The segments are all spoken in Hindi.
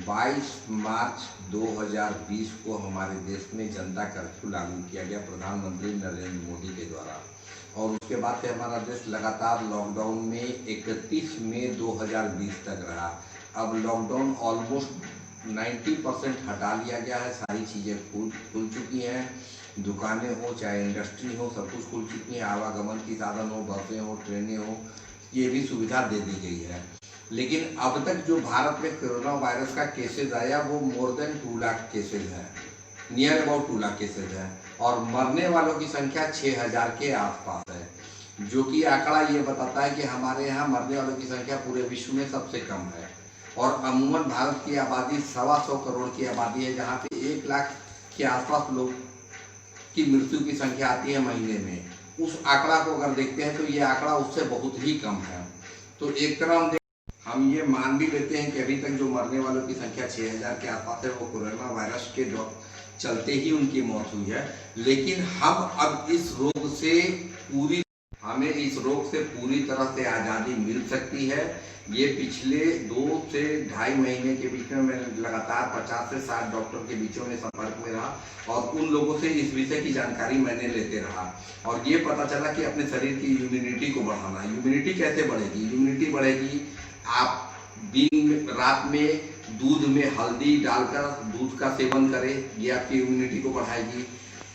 22 मार्च 2020 को हमारे देश में जनता कर्फ्यू लागू किया गया प्रधानमंत्री नरेंद्र मोदी के द्वारा, और उसके बाद से हमारा देश लगातार लॉकडाउन में 31 मई 2020 तक रहा। अब लॉकडाउन ऑलमोस्ट 90% हटा लिया गया है। सारी चीज़ें खुल चुकी हैं, दुकानें हो चाहे इंडस्ट्री हो, सब कुछ खुल चुकी है। आवागमन की साधन हो, बसें हो, ट्रेनें हो, ये भी सुविधा दे दी गई है। लेकिन अब तक जो भारत में कोरोना वायरस का केसेज आया वो मोर देन 2 लाख केसेज है, नियर अबाउट 2 लाख केसेज है, और मरने वालों की संख्या 6000 के आसपास है, जो कि आंकड़ा ये बताता है कि हमारे यहाँ मरने वालों की संख्या पूरे विश्व में सबसे कम है। और अमूमन भारत की आबादी 125 करोड़ की आबादी है, जहाँ पे 1 लाख के आसपास लोग की मृत्यु की संख्या आती है महीने में। उस आंकड़ा को अगर देखते हैं तो ये आंकड़ा उससे बहुत ही कम है। तो एक तरह हम ये मान भी लेते हैं कि अभी तक जो मरने वालों की संख्या 6000 के आसपास है वो कोरोना वायरस के चलते ही उनकी मौत हुई है। लेकिन हमें इस रोग से पूरी तरह से आज़ादी मिल सकती है। ये पिछले 2 से ढाई महीने के बीच में मैं लगातार 50 से 60 डॉक्टर के बीचों में संपर्क में रहा, और उन लोगों से इस विषय की जानकारी मैंने लेते रहा, और ये पता चला कि अपने शरीर की इम्यूनिटी को बढ़ाना। इम्यूनिटी कैसे बढ़ेगी? इम्यूनिटी बढ़ेगी, आप रात में दूध में हल्दी डालकर दूध का सेवन करें, ये आपकी इम्यूनिटी को बढ़ाएगी।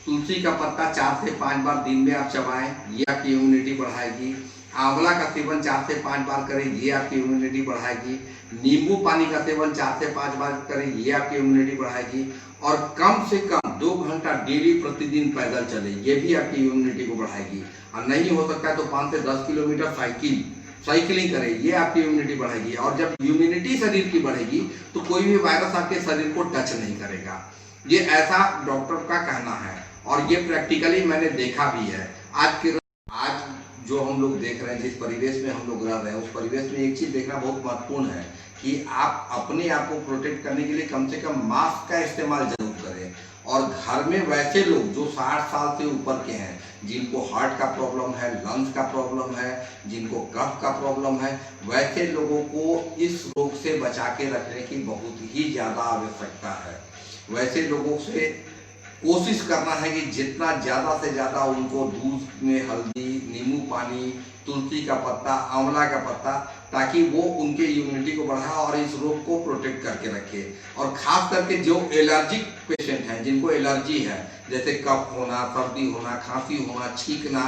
तुलसी का पत्ता 4 से 5 बार दिन में आप चबाएं, ये आपकी इम्यूनिटी बढ़ाएगी। आंवला का सेवन 4 से 5 बार करें, ये आपकी इम्यूनिटी बढ़ाएगी। नींबू पानी का सेवन 4 से 5 बार करें, ये आपकी इम्यूनिटी बढ़ाएगी। और कम से कम 2 घंटा डेली प्रतिदिन पैदल चले, ये भी आपकी इम्यूनिटी को बढ़ाएगी। और नहीं हो सकता है तो 5 से 10 किलोमीटर साइकिलिंग करें, ये आपकी इम्यूनिटी बढ़ेगी। और जब इम्यूनिटी शरीर की बढ़ेगी तो कोई भी वायरस आपके शरीर को टच नहीं करेगा। ये ऐसा डॉक्टर का कहना है, और ये प्रैक्टिकली मैंने देखा भी है। आज जो हम लोग देख रहे हैं, जिस परिवेश में हम लोग रह रहे हैं, उस परिवेश में एक चीज देखना बहुत महत्वपूर्ण है कि आप अपने आप को प्रोटेक्ट करने के लिए कम से कम मास्क का इस्तेमाल जरूर करें। और घर में वैसे लोग जो 60 साल से ऊपर के हैं, जिनको हार्ट का प्रॉब्लम है, लंग्स का प्रॉब्लम है, जिनको कफ का प्रॉब्लम है, वैसे लोगों को इस रोग से बचा के रखने की बहुत ही ज़्यादा आवश्यकता है। वैसे लोगों से कोशिश करना है कि जितना ज़्यादा से ज़्यादा उनको दूध में हल्दी, नींबू पानी, तुलसी का पत्ता, आंवला का पत्ता, ताकि वो उनके इम्यूनिटी को बढ़ाए और इस रोग को प्रोटेक्ट करके रखे। और खास करके जो एलर्जिक पेशेंट हैं, जिनको एलर्जी है, जैसे कफ होना, सर्दी होना, खांसी होना, छींकना,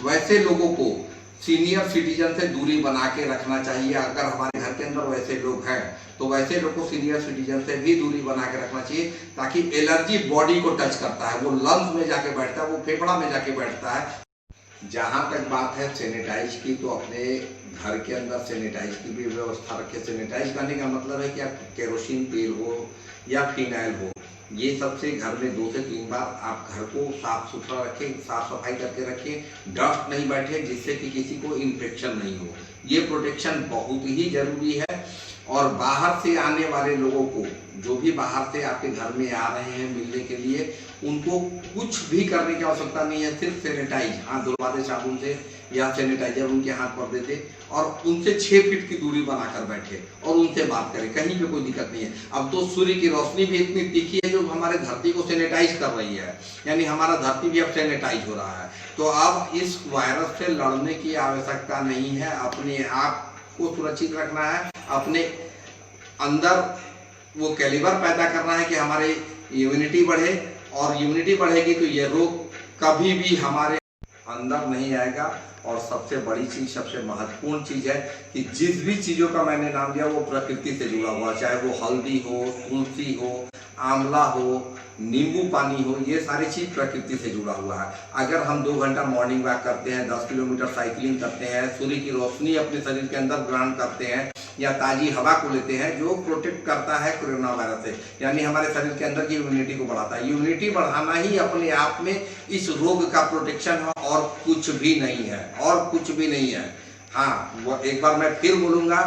वैसे लोगों को सीनियर सिटीजन से दूरी बना के रखना चाहिए। अगर हमारे घर के अंदर वैसे लोग हैं तो वैसे लोग को सीनियर सिटीजन से भी दूरी बना के रखना चाहिए, ताकि एलर्जी बॉडी को टच करता है, वो लंग्स में जाके बैठता है, वो फेफड़ा में जाके बैठता है। जहाँ तक बात है सैनिटाइज की, तो अपने घर के अंदर सैनिटाइज की भी व्यवस्था रखें। सैनिटाइज करने का मतलब है कि आप केरोसिन तेल हो या फिनाइल हो, ये सबसे घर में 2 से 3 बार आप घर को साफ सुथरा रखें, साफ सफाई करके रखें, डस्ट नहीं बैठे, जिससे कि किसी को इन्फेक्शन नहीं हो। ये प्रोटेक्शन बहुत ही जरूरी है। और बाहर से आने वाले लोगों को, जो भी बाहर से आपके घर में आ रहे हैं मिलने के लिए, उनको कुछ भी करने की आवश्यकता नहीं है। सिर्फ सैनिटाइज, हाथ धुलवा दे साबुन से या सैनिटाइजर उनके हाथ पर दे दे, और उनसे 6 फीट की दूरी बनाकर बैठे और उनसे बात करें, कहीं पे कोई दिक्कत नहीं है। अब तो सूर्य की रोशनी भी इतनी तीखी है जो हमारे धरती को सैनिटाइज कर रही है, यानी हमारा धरती भी अब सैनिटाइज हो रहा है। तो अब इस वायरस से लड़ने की आवश्यकता नहीं है। अपने आप को सुरक्षित रखना है, अपने अंदर वो कैलिबर पैदा करना है कि हमारी इम्यूनिटी बढ़े, और इम्यूनिटी बढ़ेगी तो ये रोग कभी भी हमारे अंदर नहीं आएगा। और सबसे बड़ी चीज, सबसे महत्वपूर्ण चीज है कि जिस भी चीजों का मैंने नाम दिया वो प्रकृति से जुड़ा हुआ, चाहे वो हल्दी हो, तुलसी हो, आंवला हो, नींबू पानी हो, ये सारी चीज प्रकृति से जुड़ा हुआ है। अगर हम 2 घंटा मॉर्निंग वॉक करते हैं, 10 किलोमीटर साइकिलिंग करते हैं, सूर्य की रोशनी अपने शरीर के अंदर ग्रहण करते हैं, या ताजी हवा को लेते हैं, जो प्रोटेक्ट करता है कोरोना वायरस से, यानी हमारे शरीर के अंदर की इम्यूनिटी को बढ़ाता है। इम्यूनिटी बढ़ाना ही अपने आप में इस रोग का प्रोटेक्शन है, और कुछ भी नहीं है, और कुछ भी नहीं है। हाँ, वो एक बार मैं फिर बोलूँगा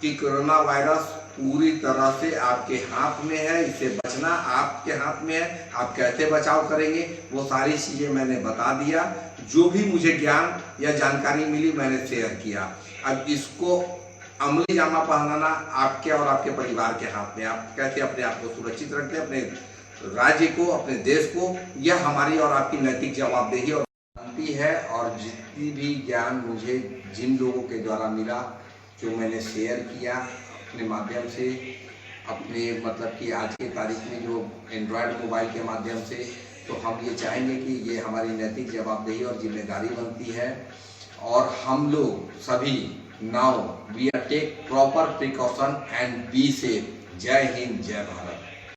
कि कोरोना वायरस पूरी तरह से आपके हाथ में है, इससे बचना आपके हाथ में है। आप कैसे बचाव करेंगे वो सारी चीज़ें मैंने बता दिया, जो भी मुझे ज्ञान या जानकारी मिली मैंने शेयर किया। अब इसको अमली जामा पहनाना आपके और आपके परिवार के हाथ में। आप कैसे अपने आप को सुरक्षित रखें, अपने राज्य को, अपने देश को, यह हमारी और आपकी नैतिक जवाबदेही और जानती है। और जितनी भी ज्ञान मुझे जिन लोगों के द्वारा मिला, जो मैंने शेयर किया अपने माध्यम से, अपने मतलब कि आज की तारीख में जो एंड्रॉयड मोबाइल के माध्यम से, तो हम ये चाहेंगे कि ये हमारी नैतिक जवाबदेही और जिम्मेदारी बनती है। और हम लोग सभी now we are take proper precaution and be safe. जय हिंद, जय भारत।